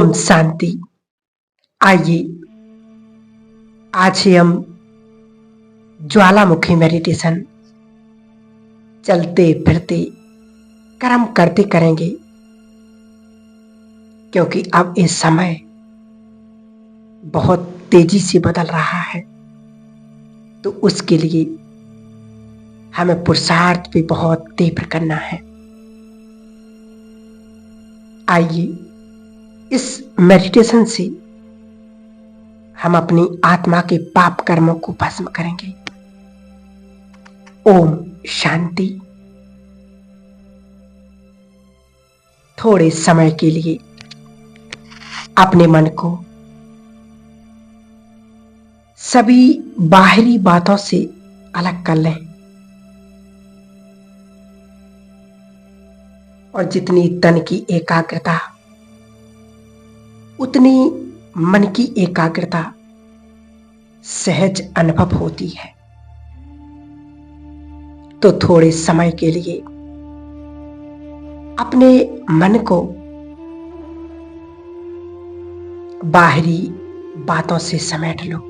ओम शांति। आइए आज हम ज्वालामुखी मेडिटेशन चलते फिरते कर्म करते करेंगे, क्योंकि अब इस समय बहुत तेजी से बदल रहा है। तो उसके लिए हमें पुरुषार्थ भी बहुत तीव्र करना है। आइए इस मेडिटेशन से हम अपनी आत्मा के पाप कर्मों को भस्म करेंगे। ओम शांति। थोड़े समय के लिए अपने मन को सभी बाहरी बातों से अलग कर लें और जितनी तन की एकाग्रता उतनी मन की एकाग्रता सहज अनुभव होती है। तो थोड़े समय के लिए अपने मन को बाहरी बातों से समेट लो।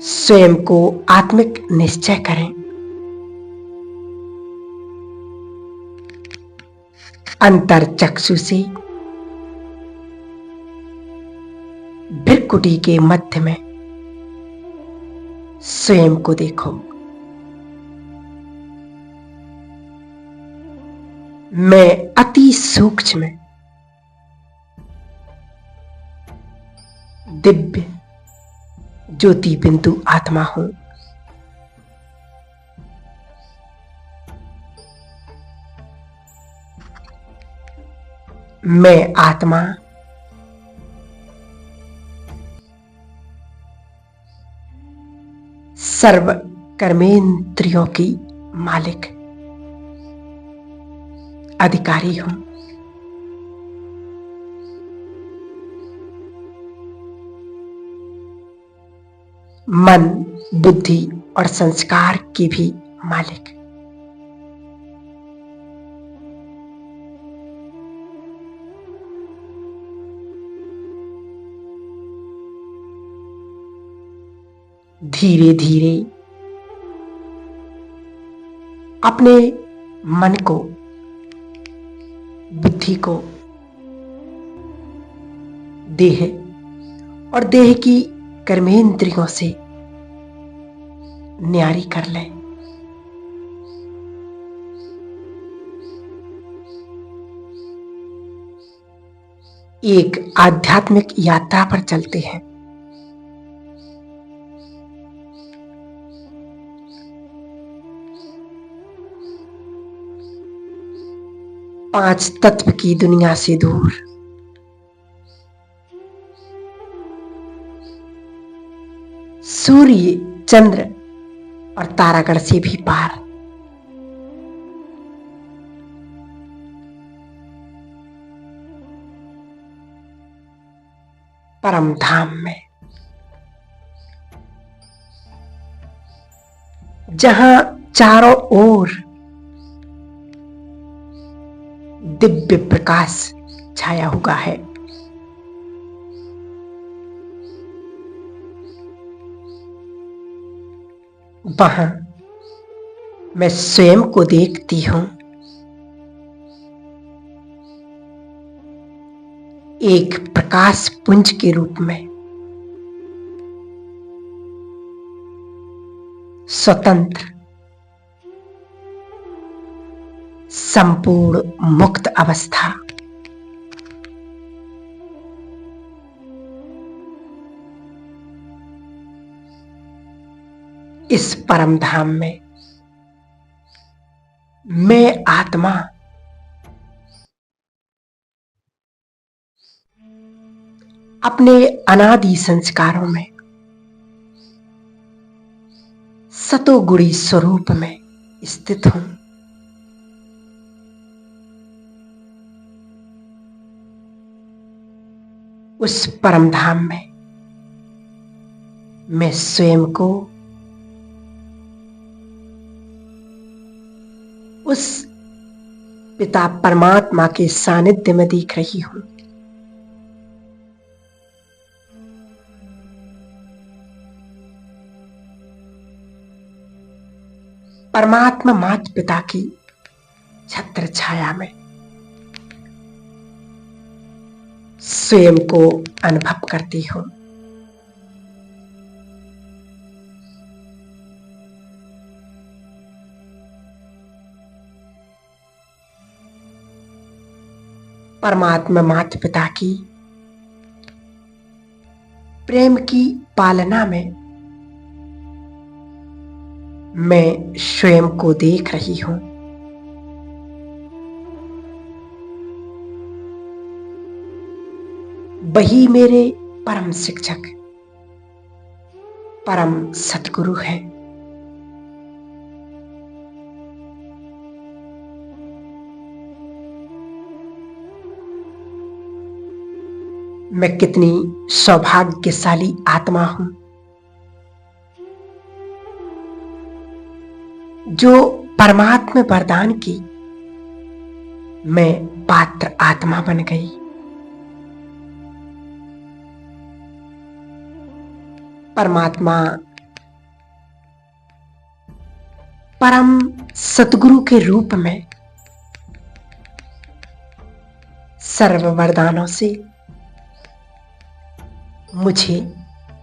स्वयं को आत्मिक निश्चय करें। अंतर चक्षु से भ्रुकुटी के मध्य में स्वयं को देखो। मैं अति सूक्ष्म दिव्य ज्योति बिंदु आत्मा हूं। मैं आत्मा सर्व कर्मेंद्रियों की मालिक अधिकारी हूं। मन, बुद्धि और संस्कार की भी मालिक। धीरे धीरे अपने मन को, बुद्धि को देह और देह की कर्मेंद्रियों से न्यारी कर लें। एक आध्यात्मिक यात्रा पर चलते हैं। पांच तत्व की दुनिया से दूर, सूर्य, चंद्र और तारागण से भी पार, परम धाम में, जहां चारों ओर दिव्य प्रकाश छाया हुआ है। वहां मैं स्वयं को देखती हूं, एक प्रकाश पुंज के रूप में, स्वतंत्र, संपूर्ण मुक्त अवस्था। इस परम धाम में मैं आत्मा अपने अनादि संस्कारों में सतोगुणी स्वरूप में स्थित हूं। उस परम धाम में मैं स्वयं को उस पिता परमात्मा के सानिध्य में देख रही हूं। परमात्मा माता पिता की छत्र छाया में स्वयं को अनुभव करती हूं। परमात्मा माता पिता की प्रेम की पालना में मैं स्वयं को देख रही हूं। वही मेरे परम शिक्षक, परम सतगुरु है। मैं कितनी सौभाग्यशाली आत्मा हूं जो परमात्मा वरदान की मैं पात्र आत्मा बन गई। परमात्मा परम सतगुरु के रूप में सर्व वरदानों से मुझे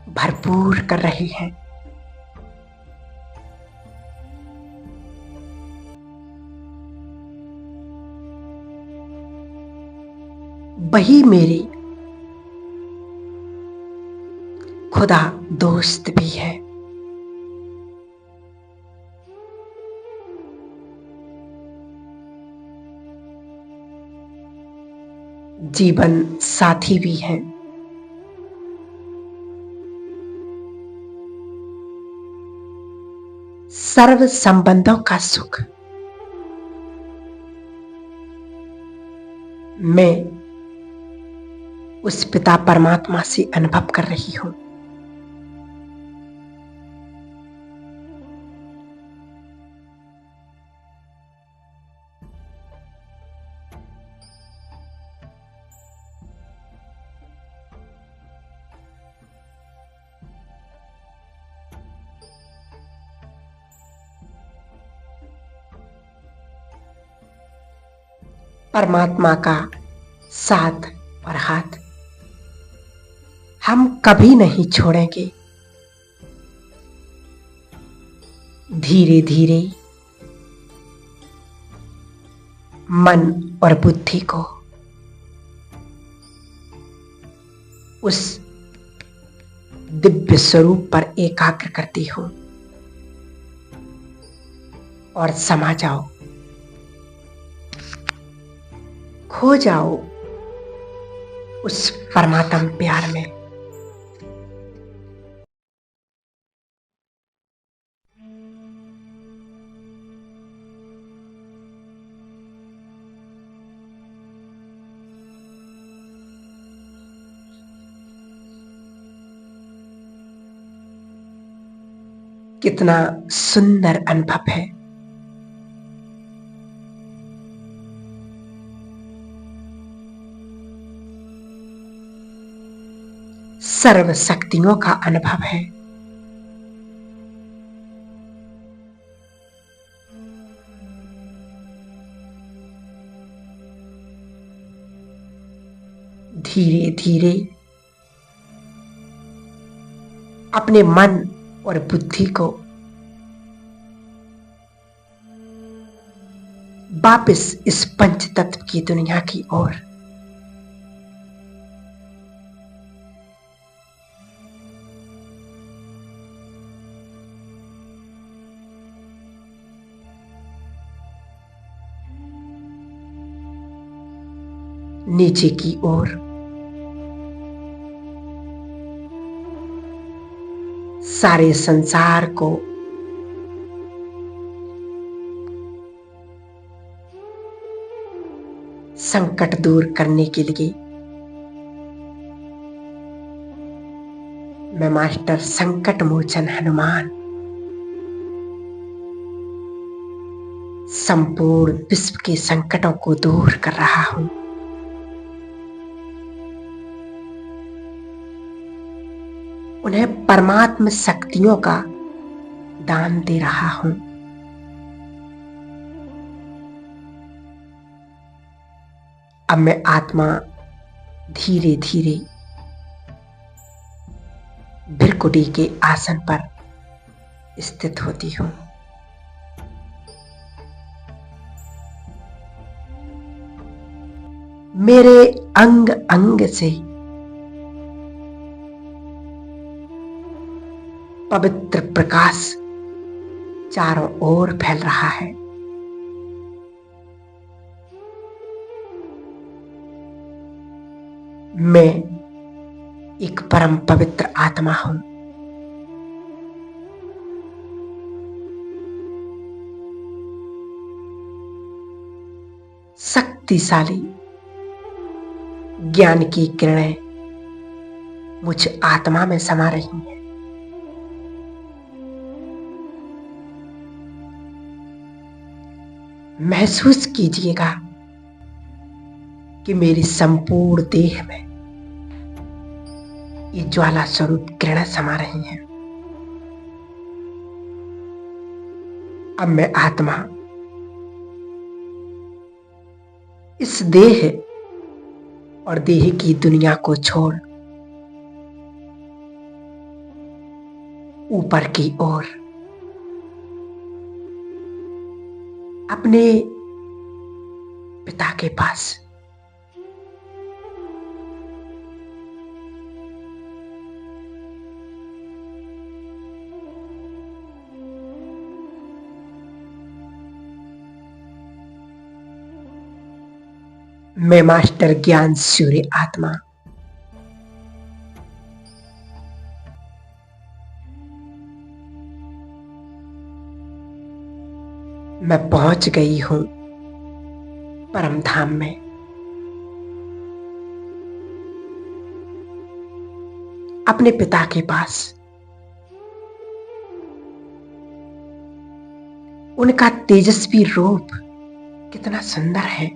भरपूर कर रहे हैं। वही मेरे खुदा दोस्त भी है। जीवन साथी भी है। सर्व संबंधों का सुख मैं उस पिता परमात्मा से अनुभव कर रही हूं। परमात्मा का साथ और हाथ हम कभी नहीं छोड़ेंगे। धीरे धीरे मन और बुद्धि को उस दिव्य स्वरूप पर एकाग्र करती हूं और समा जाओ, खो जाओ उस परमात्म प्यार में। कितना सुंदर अनुभव है। सर्व शक्तियों का अनुभव है। धीरे धीरे अपने मन और बुद्धि को वापस इस पंच तत्व की दुनिया की ओर नीचे की ओर सारे संसार को संकट दूर करने के लिए मैं मास्टर संकट मोचन हनुमान संपूर्ण विश्व के संकटों को दूर कर रहा हूं। उन्हें परमात्म शक्तियों का दान दे रहा हूं। अब मैं आत्मा धीरे धीरे भृकुटी के आसन पर स्थित होती हूं। मेरे अंग अंग से पवित्र प्रकाश चारों ओर फैल रहा है। मैं एक परम पवित्र आत्मा हूं। शक्तिशाली ज्ञान की किरणें मुझ आत्मा में समा रही हैं। महसूस कीजिएगा कि मेरी संपूर्ण देह में ये ज्वाला स्वरूप किरणें समा रही हैं। अब मैं आत्मा इस देह और देह की दुनिया को छोड़ ऊपर की ओर अपने पिता के पास मैं मास्टर ज्ञान सूर्य आत्मा मैं पहुंच गई हूं परम धाम में। अपने पिता के पास उनका तेजस्वी रूप कितना सुंदर है।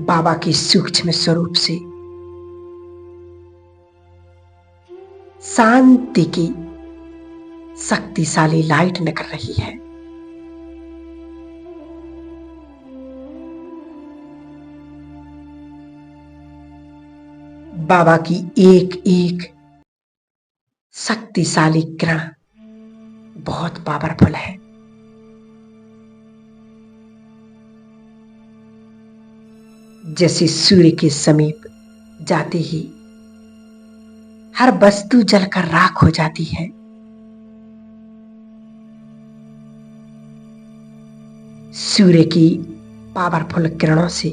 बाबा की सूक्ष्म स्वरूप से शांति की शक्तिशाली लाइट निकल रही है। बाबा की एक एक शक्तिशाली किरण बहुत पावरफुल है। जैसे सूर्य के समीप जाते ही हर वस्तु जलकर राख हो जाती है, सूर्य की पावरफुल किरणों से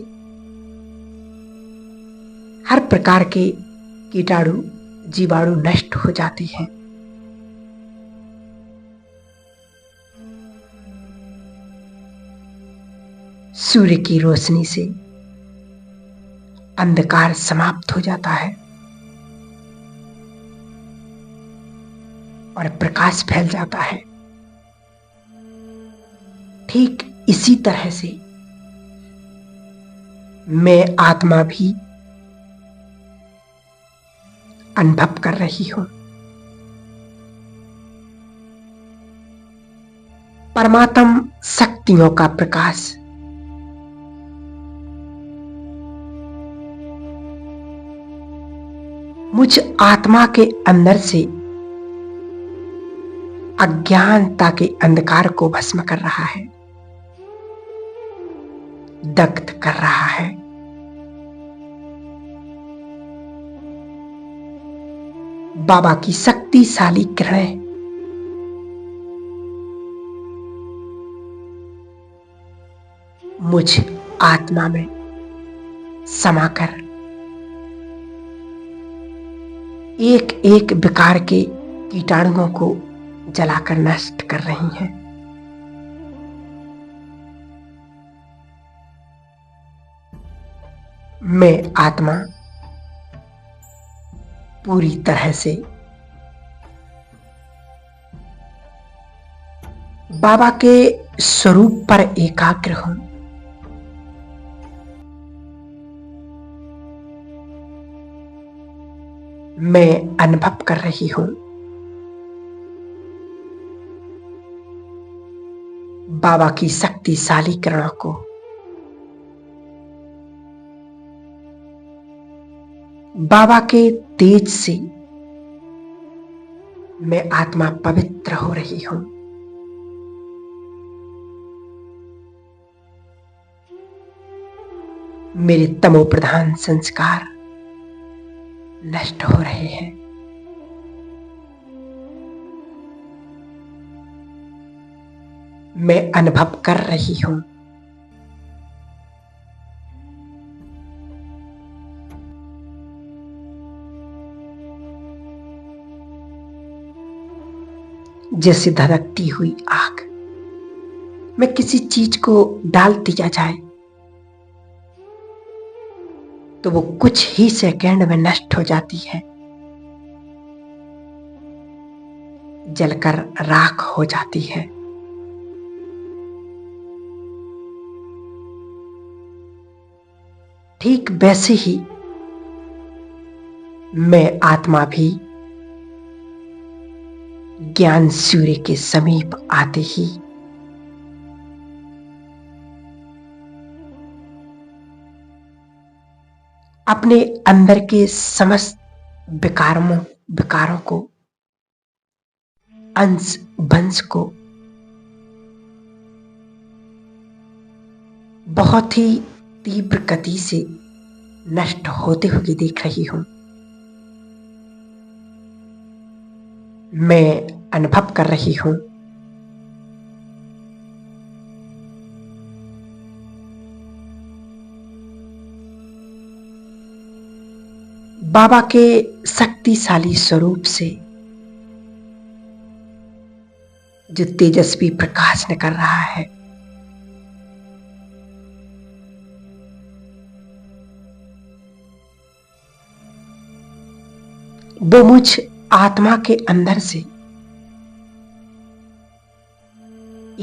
हर प्रकार के कीटाणु जीवाणु नष्ट हो जाते हैं। सूर्य की रोशनी से अंधकार समाप्त हो जाता है और प्रकाश फैल जाता है। ठीक इसी तरह से मैं आत्मा भी अनुभव कर रही हूं। परमात्म शक्तियों का प्रकाश मुझ आत्मा के अंदर से अज्ञानता के अंधकार को भस्म कर रहा है, दग्ध कर रहा है। बाबा की शक्तिशाली किरणें मुझ आत्मा में समाकर एक एक विकार के कीटाणुओं को जलाकर नष्ट कर रही हैं। मैं आत्मा पूरी तरह से बाबा के स्वरूप पर एकाग्र हूं। मैं अनुभव कर रही हूं बाबा की शक्तिशाली किरणों को। बाबा के तेज से मैं आत्मा पवित्र हो रही हूं। मेरे तमोप्रधान संस्कार नष्ट हो रहे हैं। मैं अनुभव कर रही हूं जैसे धधकती हुई आग में किसी चीज को डाल दिया जाए तो वो कुछ ही सेकंड में नष्ट हो जाती है, जलकर राख हो जाती है। ठीक वैसे ही मैं आत्मा भी ज्ञान सूर्य के समीप आते ही अपने अंदर के समस्त विकारों को, अंश वंश को बहुत ही तीव्र गति से नष्ट होते हुए देख रही हूं। मैं अनुभव कर रही हूं बाबा के शक्तिशाली स्वरूप से जो तेजस्वी प्रकाश निकल रहा है, वो मुझ आत्मा के अंदर से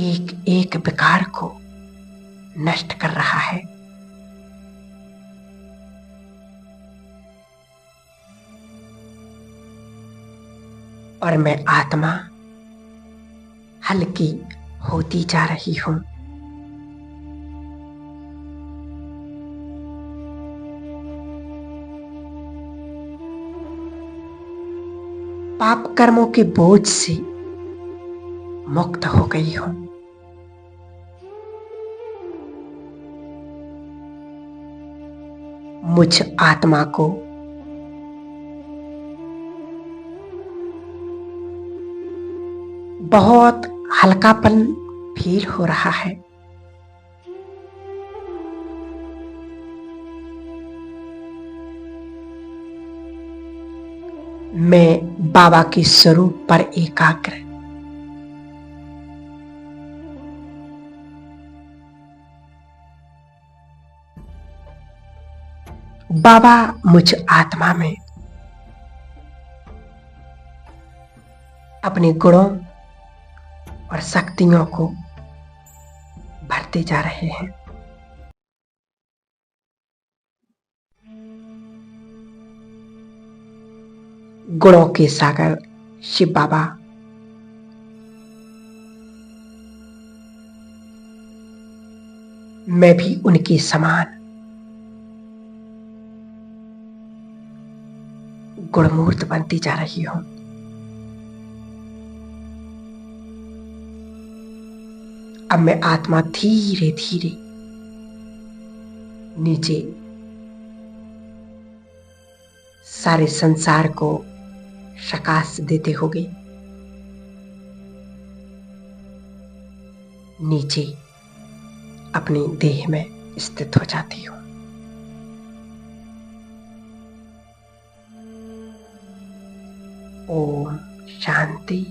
एक एक विकार को नष्ट कर रहा है। और मैं आत्मा हल्की होती जा रही हूं। पाप कर्मों के बोझ से मुक्त हो गई हूं। मुझ आत्मा को बहुत हल्कापन फील हो रहा है। मैं बाबा के स्वरूप पर एकाग्र, बाबा मुझ आत्मा में अपने गुणों और शक्तियों को भरते जा रहे हैं। गुणों के सागर शिव बाबा मैं भी उनके समान गुणमूर्त बनती जा रही हूं। अब मैं आत्मा धीरे धीरे नीचे सारे संसार को प्रकाश देते हुए नीचे अपनी देह में स्थित हो जाती हूं। ओम शांति।